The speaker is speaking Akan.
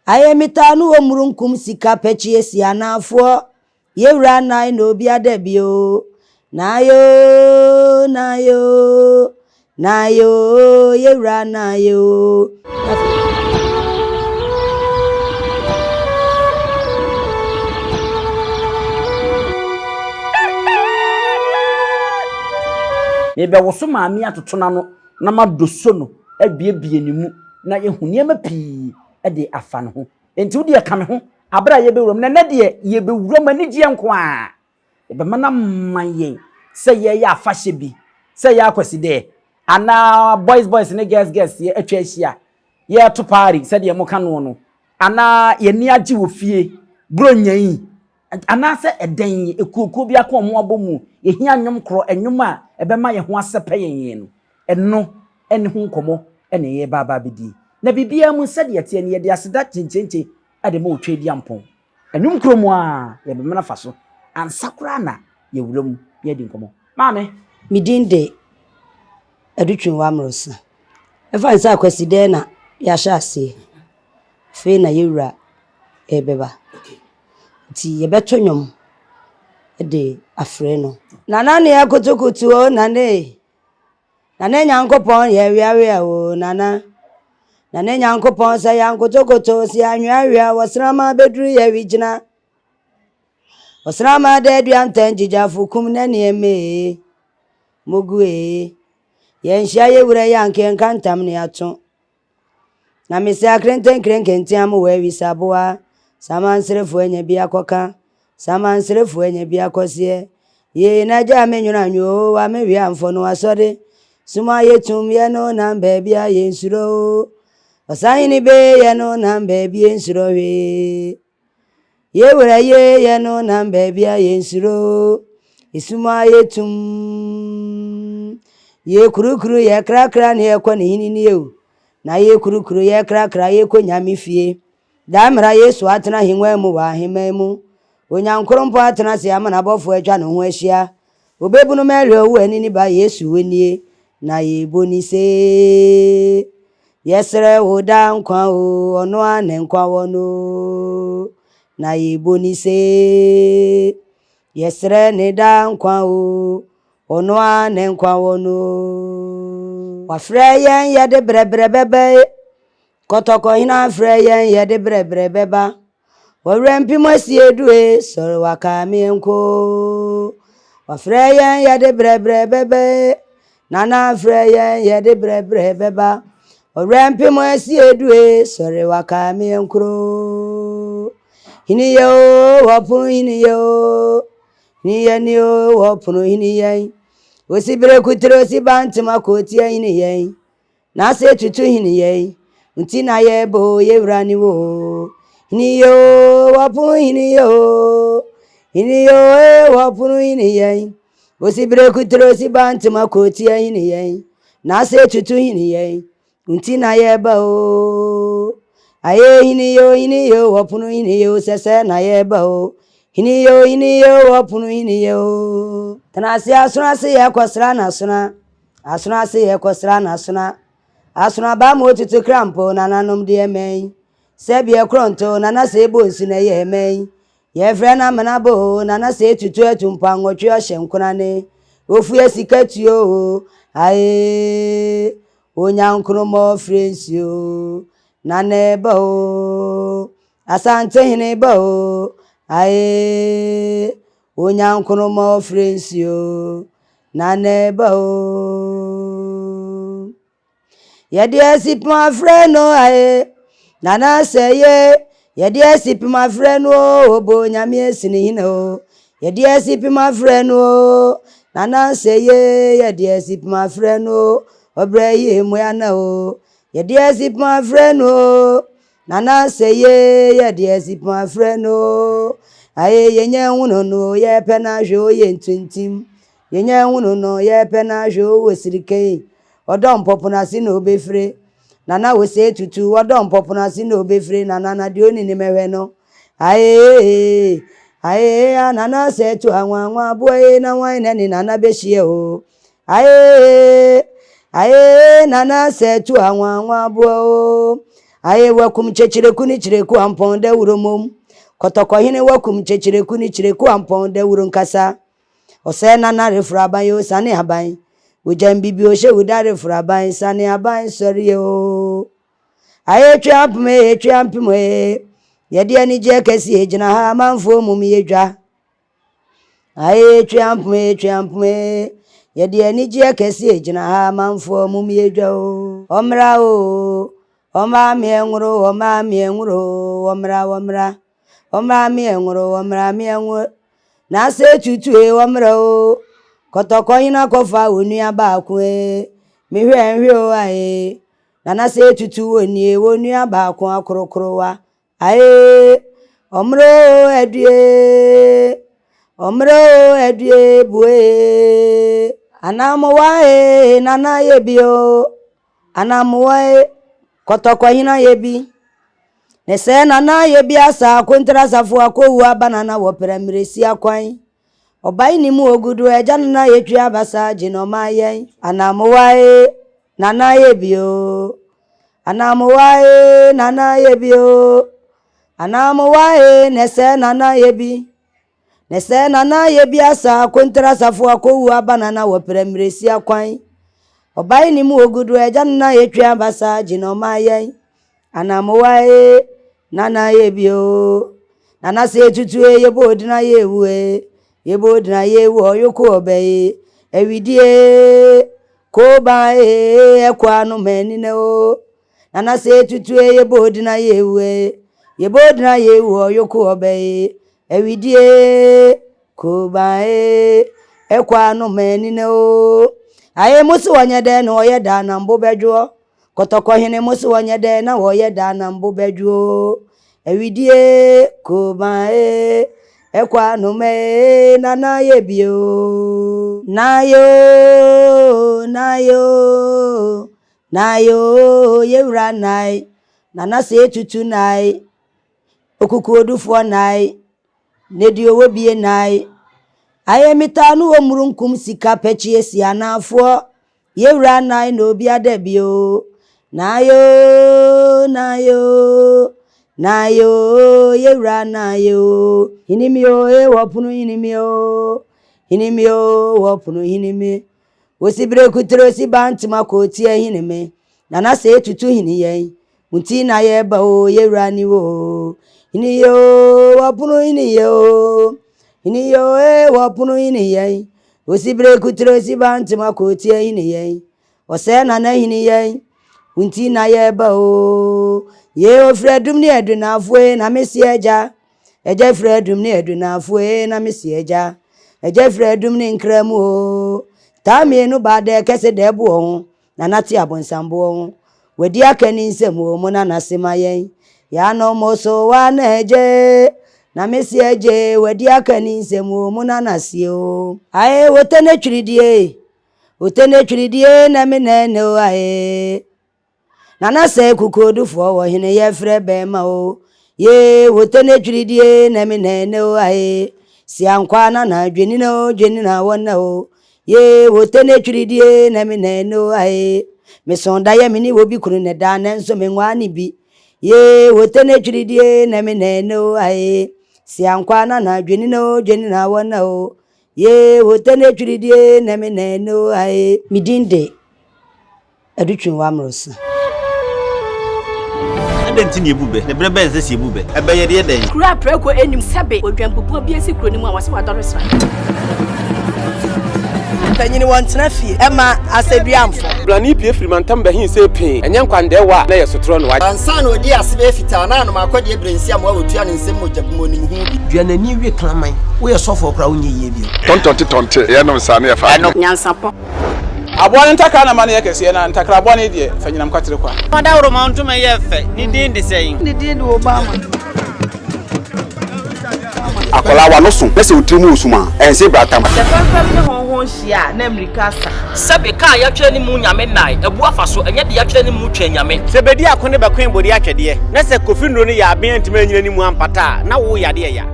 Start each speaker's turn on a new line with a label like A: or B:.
A: Ayemita no omurunkum sika pechi esi anafo. Yewra nai no obi adebio. Nayo, nayo, nayo, yewra nayo.
B: Ebe woso maami atotona no na madoso no abiebie ni mu na yehuniema pii de afa ne ho enti wodi aka me ho abra ye bewuram na de ye bewuram ani gye nko a ebe mana maye se ye ya afahye bi se ye akwasi de ana boys ne girls ye atwa ahia ye to party se de mo ka no ana ye ni agye wo fie bronyan ana se eden ekuokuo bi akọ mo abomu ehia NWOMKRO enwom a ebema ye ho asepa yen no eno ene ho nkomo ene ye baba bidi na bibia mu se de tie ne ye de aseda chinchenche ade mo otwe di ampon NWOMKRO mu a ye be mena faso ansakura na ye wuram ye di nkomo maame
A: midinde Adutwumwaa Morosa efa nsa akwasi de na ya sha ase fe na yewura ebeba ti yebeto nwom de afre no nana ne Kotoko o nane nyankopon ye wiawe o nana nyankopon sa Kotoko si anwia wasrama bedru ye wigina wasrama de aduantan jijafo kum na ne eme mogue ye nhia ye wura yanke nkantam ne ato na mesi akrenten krenkentia mo we wisaboa samansrefo anya bia koka samansrefo anya bia kose ye na ja menwura nwo wa me wi amfo no asode suma yetum ye no na baabia ye nsuro osahini be ye no na baabia nsuro we ye wura ye no na baabia ye nsuro isuma yetum ye kurukuru ye krakra ne ye kone hinini eu na ye kurukuru ye krakra ye ko nyame fie damra Yesu atena hinwa mu wa hememu onyankrompo atena se amana bofo atwa no ho ahia obebunu mele owu anini ba Yesu wanie na ye bonise yesre woda nkwa o ono ane nkwa wono na ye bonise yesre ne da nkwa o ono ane nkwa wono wafreyen ye de brebrebebe Kotoko hina freyen ye de brebrebeba Orempi masiedue soro wakami enko wafreyen ye de brebrebebe nana freyen ye de brebrebeba Orempi masiedue soro wakami enkro hiniyo wapunu hiniyo hiniyo wapunu hiniyen osibire kutro sibantima kotia hiniyen na se tutu hiniyen Ntina ye bo ye wrani wo hiniyo wapunu hiniyo wapunu hiniyen osibire kutro sibantima kotia hiniyen na se tutu hiniyen ntina ye ba o aye hiniyo wapunu hiniyo sese na ye ba o hiniyo wapunu hiniyo tanasi asuna se ye kwasra na asuna se ye kwasra na asuna ba mo tutu krampo nananom de emen sebie kronto nana se bonsu na ye emen ye fre na manabo nana se tutu atumpa nwotwe ohyenkuna ne ofu esikatuo ae onyankro mo frensio nana ba o asante hene ba o ae onyankro mo frensio nana ba o Yedi esip my friend no aye nana say yedi esip my friend no obo nyame esini hino yedi esip my friend no nana say yedi esip my friend no obre ye moyana o yedi esip my friend no nana say yedi esip my friend no aye yenye hunu no ye pena jo ye ntintim yenye hunu no ye pena jo wosirike Odom popunasi no obefre nana Osei Tutu odom popunasi no obefre nana di oni ni mewe no aye nana setu anwa boy na wan ni nana behie o aye nana setu anwa bo aye wakum chechireku ni chireku amponde uromom Kotoko Hene wakum chechireku ni chireku amponde uronkasa Osei nana refraban yo sane aban Ojam bibi o she udare refraban sane aban sorry yo Aye twampme Yedi ani je kesi ejina ha manfo mum yedwa Aye twampme Yedi ani je kesi ejina ha manfo mum yedwa o Omra o Oma mi enwuro omra mi enwuro Na se tutu e omra o Kotoko Hene kofa onua ba ku e mi hwe o aye na se tutu onua ba ku akrokrowa aye omro edue bue anamowa e nana yebio anamowa e Kotoko Hene yebi ne se nana yebi asa kontra safo akowu abanana wo premiresi akwan Obai ni mu ogudu eja nana yetwi abasa jinoma yen anamowa e nana yebio anamowa e nana yebio anamowa e nese nana yebi asa kontra safo akowu abanana wo premiresi akwan Obai ni mu ogudu eja nana yetwi abasa jinoma yen anamowa e nana yebio nana se tutu e yebodina yewu oyoko obe ewidie koba ekwanu menine o nana se tutu e yebodina yewu oyoko obe ewidie koba ekwanu menine o aye musu wanyede no oyeda na mbobedwo Kotoko Hene musu wanyede na oyeda na mbobedwo ewidie koba ekwanu me nana yebio nayo yewra nai nana se tutu nai okuku Otumfuo nai nedi owobie nai aye mitanu omurunkum sika pechi esi anafo yewra nai no obi adabio nayo yewra nayo hinimio wopunu hinimio wopunu hinimi Wosibre kutro si bantima kotie hinime nana se tutu hiniyen munti na ye ba o yewra ni wo hiniyo wopunu hiniyo wopunu hiniyen Wosibre kutro si bantima kotie hiniyen Osei nana hiniyen munti na ye ba o ye ofredum ni edunafue na mesi eja fredum ni edunafue na mesi eja fredum ni nkramu o tamienu bade kese debu ho na nati abonsambo ho wedi akani nsem o mo na nasemayen ya no moso wa na eje na mesi eje wedi akani nsem o mo na nasie o aye wotene twridie na menene o aye nana se kuku Otumfuo wo Hene ye frɛ bema o ye wotene twridie na menene o aye si ankwa na adweni na wona o ye wotene twridie na menene o aye mesonda ye mini wobi kunu ne da na nso menwa ni bi ye wotene twridie na menene o aye si ankwa na adweni na wona o ye wotene twridie na menene o aye midinde Adutwumwaa Morosa
C: Dentini ebube ne brebe ese ebube ebe ye de den
D: kura preko enim sebe odwampopo bi esi kuro ni mu a wase wadoro sra
E: tanyini wontena fie ema aseduamfo
F: blani pie frimantam behin se pin enye nkwande wa na yesotro no wa
E: ansa na odi asebe fita na no akode ebrensi am wa otua ne nsem mojabumo ni mu hu bi
G: duanani wie klaman wo ye sofo kra wonye yie bi
H: tontonte ye no nsane ye fa
D: NYANSAPO
F: abone ntakra na mane yekese na ntakra abone die fanyinam kwatere kwa
C: mada woro mantum ye fe ni din de sein
D: ni din Obama
H: akola wa no so pese otrimu osuma ense bratam
E: the family ne honhon hia na America sa
C: sebe ka ya twere ni mu nyame nai ebu afaso enye de ya twere ni mu twa nyame
I: sebedi akone bekwen bodi atwede na se kofindro ni ya aben ntime nyina ni mu ampata na wo yade ya